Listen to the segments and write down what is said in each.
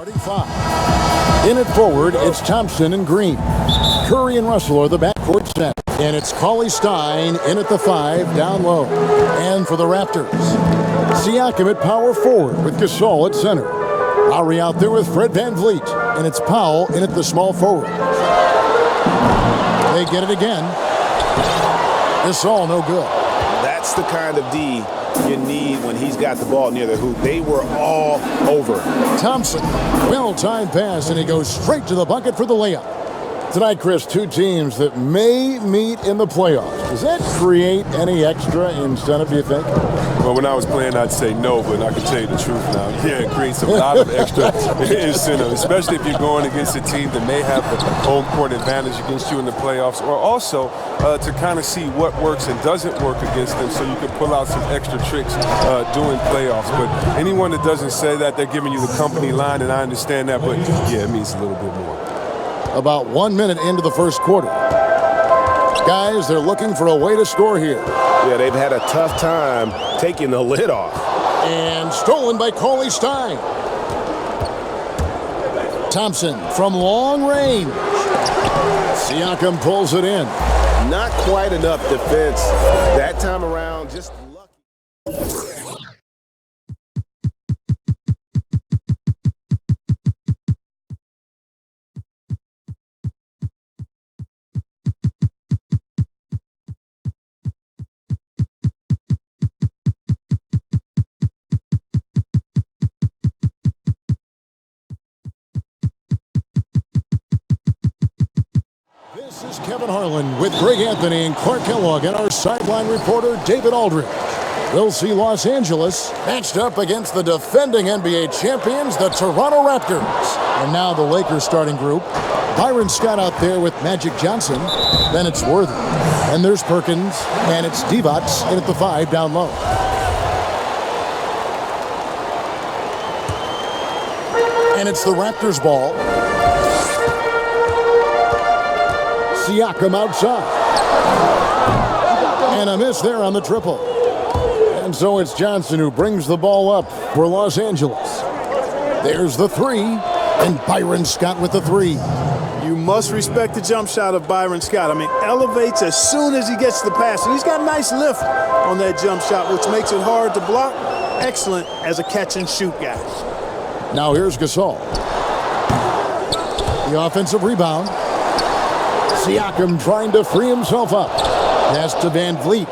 Starting five. In it forward, it's Thompson and Green. Curry and Russell are the backcourt set. And it's Cauley-Stein in at the 5, down low. And for the Raptors, Siakam at power forward with Gasol at center. Lowry out there with Fred VanVleet. And it's Powell in at the small forward. They get it again. Gasol no good. That's the kind of D you need when he's got the ball near the hoop. They were all over. Thompson, well-timed pass, and he goes straight to the bucket for the layup. Tonight, Chris, two teams that may meet in the playoffs. Does that create any extra incentive, do you think? Well, when I was playing, I'd say no, but I can tell you the truth now. Yeah, it creates a lot of extra incentive, especially if you're going against a team that may have the home court advantage against you in the playoffs, or also to kind of see what works and doesn't work against them so you can pull out some extra tricks during playoffs. But anyone that doesn't say that, they're giving you the company line, and I understand that, but yeah, it means a little bit more. About 1 minute into the first quarter. Guys, they're looking for a way to score here. Yeah, they've had a tough time taking the lid off. And stolen by Cauley-Stein. Thompson from long range. Siakam pulls it in. Not quite enough defense that time around. Just lucky. This is Kevin Harlan with Greg Anthony and Clark Kellogg and our sideline reporter David Aldridge. We'll see Los Angeles matched up against the defending NBA champions, the Toronto Raptors. And now the Lakers starting group. Byron Scott out there with Magic Johnson. Then it's Worthy. And there's Perkins. And it's Divac in at the 5 down low. And it's the Raptors ball. Siakam outside. And a miss there on the triple. And so it's Johnson who brings the ball up for Los Angeles. There's the 3. And Byron Scott with the 3. You must respect the jump shot of Byron Scott. I mean, elevates as soon as he gets the pass. And he's got a nice lift on that jump shot, which makes it hard to block. Excellent as a catch-and-shoot guy. Now here's Gasol. The offensive rebound. Siakam trying to free himself up. Pass to VanVleet.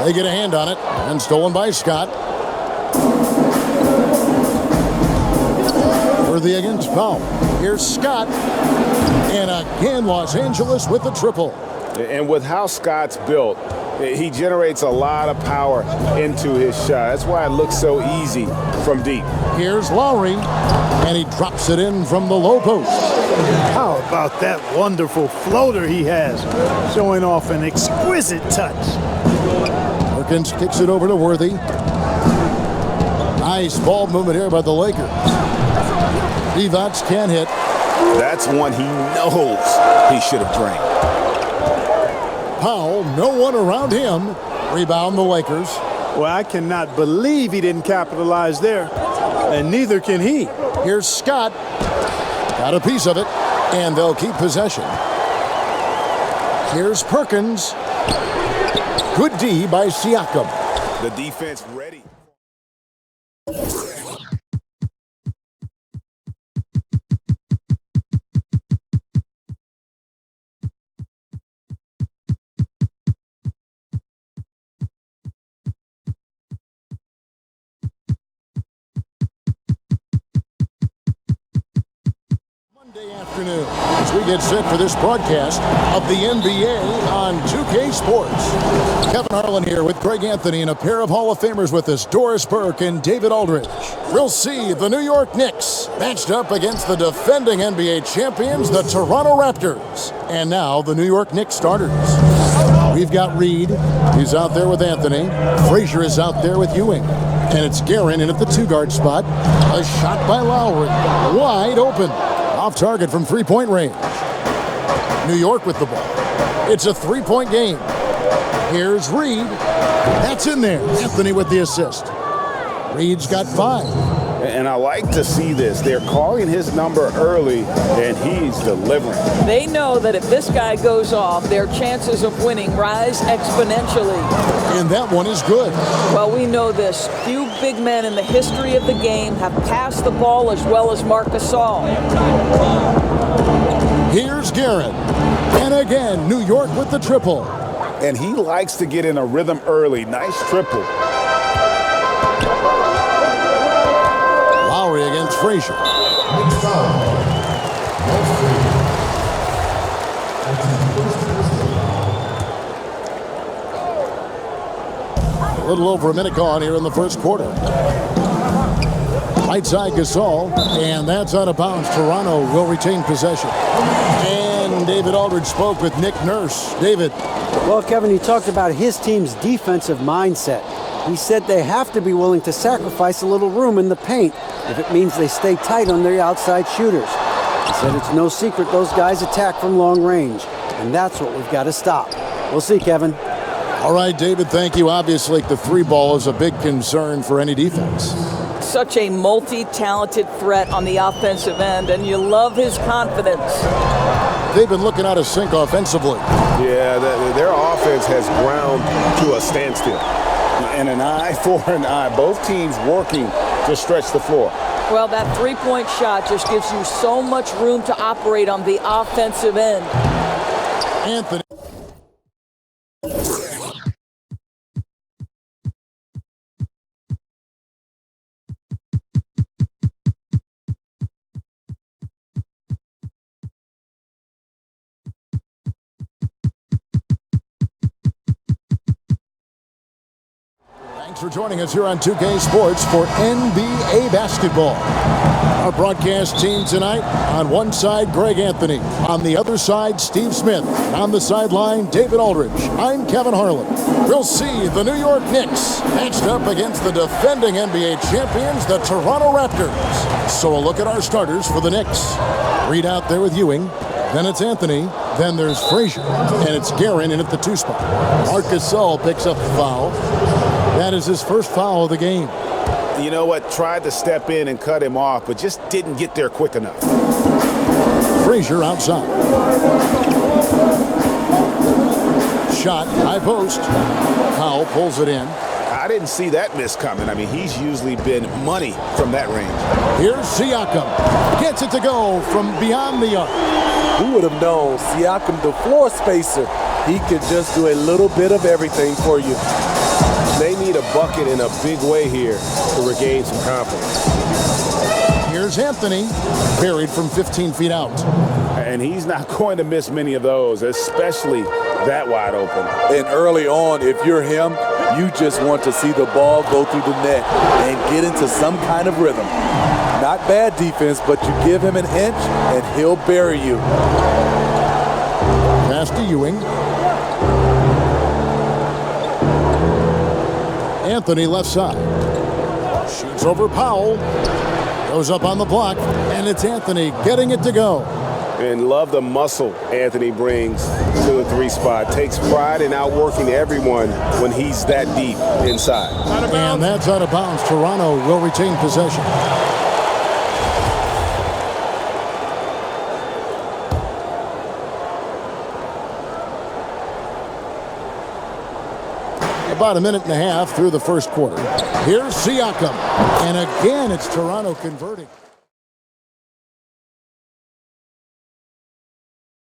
They get a hand on it, and stolen by Scott. Worthy against Powell. Here's Scott. And again, Los Angeles with the triple. And with how Scott's built, he generates a lot of power into his shot. That's why it looks so easy from deep. Here's Lowry, and he drops it in from the low post. How about that wonderful floater he has, showing off an exquisite touch. Perkins kicks it over to Worthy. Nice ball movement here by the Lakers. Divac can't hit. That's one he knows he should have drained. Powell, no one around him. Rebound the Lakers. Well, I cannot believe he didn't capitalize there, and neither can he. Here's Scott. Got a piece of it, and they'll keep possession. Here's Perkins. Good D by Siakam. The defense ready. Monday afternoon, as we get set for this broadcast of the NBA on 2K Sports. Kevin Harlan here with Greg Anthony and a pair of Hall of Famers with us, Doris Burke and David Aldridge. We'll see the New York Knicks matched up against the defending NBA champions, the Toronto Raptors. And now the New York Knicks starters. We've got Reed. He's out there with Anthony. Frazier is out there with Ewing. And it's Guerin in at the 2-guard spot. A shot by Lowry. Wide open. Off target from three-point range. New York with the ball. It's a three-point game. Here's Reed. That's in there. Anthony with the assist. Reed's got 5. And I like to see this. They're calling his number early, and he's delivering. They know that if this guy goes off, their chances of winning rise exponentially. And that one is good. Well, we know this. Few big men in the history of the game have passed the ball as well as Marc Gasol. Here's Garrett. And again, New York with the triple. And he likes to get in a rhythm early. Nice triple. Lowry against Frazier. A little over a minute gone here in the first quarter. Right side Gasol, and that's out of bounds. Toronto will retain possession. And David Aldridge spoke with Nick Nurse. David. Well, Kevin, he talked about his team's defensive mindset. He said they have to be willing to sacrifice a little room in the paint if it means they stay tight on their outside shooters. He said it's no secret those guys attack from long range, and that's what we've got to stop. We'll see, Kevin. All right, David, thank you. Obviously, the three ball is a big concern for any defense. Such a multi-talented threat on the offensive end, and you love his confidence. They've been looking out of sync offensively. Yeah, their offense has ground to a standstill. And an eye for an eye. Both teams working to stretch the floor. Well, that three-point shot just gives you so much room to operate on the offensive end. Anthony. Thanks for joining us here on 2K Sports for NBA basketball. Our broadcast team tonight, on one side, Greg Anthony. On the other side, Steve Smith. On the sideline, David Aldridge. I'm Kevin Harlan. We'll see the New York Knicks matched up against the defending NBA champions, the Toronto Raptors. So a look at our starters for the Knicks. Reed out there with Ewing. Then it's Anthony. Then there's Frazier. And it's Guerin in at the 2 spot. Marc Gasol picks up the foul. That is his first foul of the game. You know what? Tried to step in and cut him off, but just didn't get there quick enough. Frazier outside. Shot, high post. Powell pulls it in. I didn't see that miss coming. I mean, he's usually been money from that range. Here's Siakam. Gets it to go from beyond the arc. Who would have known? Siakam, the floor spacer. He could just do a little bit of everything for you. They need a bucket in a big way here to regain some confidence. Here's Anthony, buried from 15 feet out. And he's not going to miss many of those, especially that wide open. And early on, if you're him, you just want to see the ball go through the net and get into some kind of rhythm. Not bad defense, but you give him an inch and he'll bury you. Pass to Ewing. Anthony left side. Shoots over Powell. Goes up on the block, and it's Anthony getting it to go. And love the muscle Anthony brings to the 3 spot. Takes pride in outworking everyone when he's that deep inside. And that's out of bounds. Toronto will retain possession. About a minute and a half through the first quarter. Here's Siakam. And again, it's Toronto converting.